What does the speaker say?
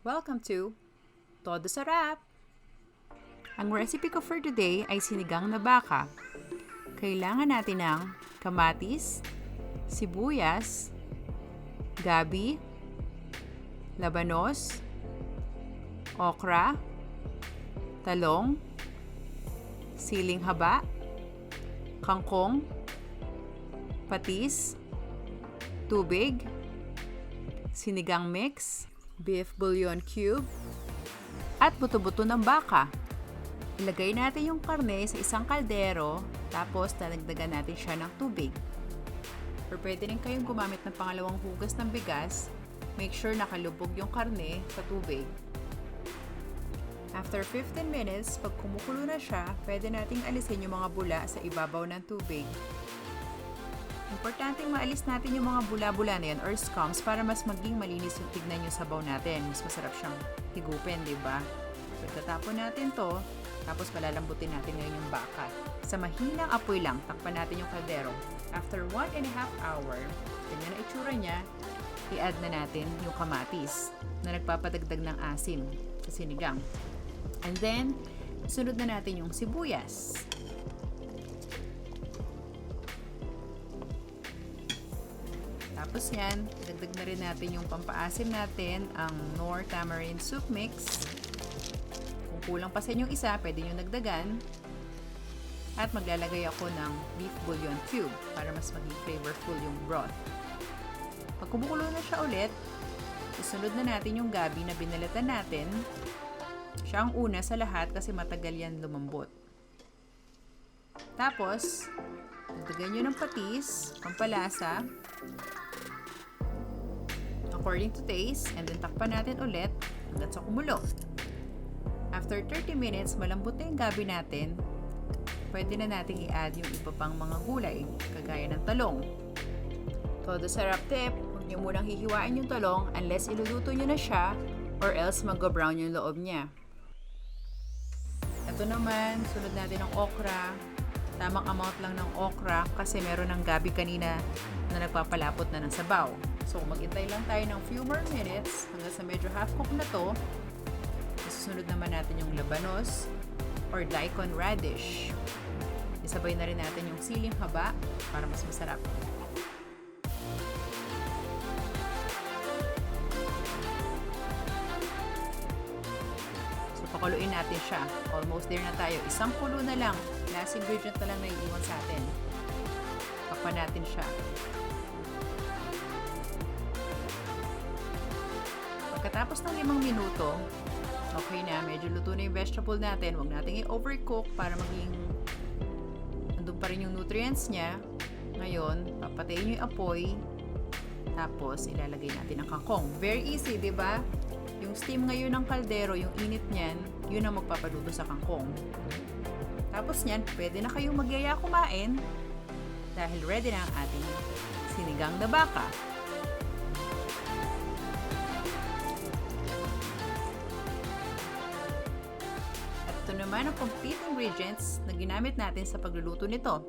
Welcome to Todo Sarap! Ang recipe ko for today ay sinigang na baka. Kailangan natin ng kamatis, sibuyas, gabi, labanos, okra, talong, siling haba, kangkong, patis, tubig, sinigang mix, beef bouillon cube, at buto-buto ng baka. Ilagay natin yung karne sa isang kaldero, tapos talagdagan natin siya ng tubig. Or pwede rin kayong gumamit ng pangalawang hugas ng bigas. Make sure nakalubog yung karne sa tubig. After 15 minutes, pag kumukulo na siya, pwede nating alisin yung mga bula sa ibabaw ng tubig. Importanteng maalis natin yung mga bula-bula na yan or scums para mas maging malinis yung tignan yung sabaw natin. Mas masarap siyang higupin, di ba? Pagkatapon natin to, tapos palalambutin natin ngayon yung baka. Sa mahinang apoy lang, takpan natin yung kaldero. After 1.5 hour, ganyan na itsura niya, i-add na natin yung kamatis na nagpapadagdag ng asim sa sinigang. And then, sunod na natin yung sibuyas. Tapos yan, dagdag na rin natin yung pampaasim natin, ang Tamarind soup mix. Kung kulang pa sa inyong isa, pwede nyo nagdagan. At maglalagay ako ng beef bouillon cube para mas maging flavorful yung broth. Pag kumukulo na siya ulit, isunod na natin yung gabi na binalatan natin. Siya ang una sa lahat kasi matagal yan lumambot. Tapos, dagdagan nyo ng patis, pampalasa, according to taste, and then takpan natin ulit hanggang sa kumulo. After 30 minutes, malambot na yung gabi natin, pwede na natin i-add yung iba pang mga gulay, kagaya ng talong. Todo sarap tip, huwag nyo munang hihiwain yung talong unless iluluto nyo na siya or else mag-brown yung loob niya. Ito naman, sunod natin ng okra. Tamang amount lang ng okra kasi meron ng gabi kanina na nagpapalapot na ng sabaw. So, mag-intay lang tayo ng few more minutes hanggang sa medyo half-cook na to. Susunod naman natin yung labanos or daikon radish. Isabay na rin natin yung siling haba para mas masarap. So, pakuluin natin siya. Almost there na tayo. Isang kulo na lang. Last ingredient na lang na iiwan sa atin. Takpan natin siya. Pagkatapos ng 5 minuto, okay na, medyo luto na yung vegetable natin. Huwag natin i-overcook para maging nandun pa rin yung nutrients niya. Ngayon, papatayin nyo yung apoy. Tapos, ilalagay natin ang kangkong. Very easy, di ba? Yung steam ngayon ng kaldero, yung init niyan, yun ang magpapaluto sa kangkong. Tapos niyan, pwede na kayong magyaya kumain dahil ready na ang ating sinigang na baka. Ito naman ang complete ingredients na ginamit natin sa pagluluto nito.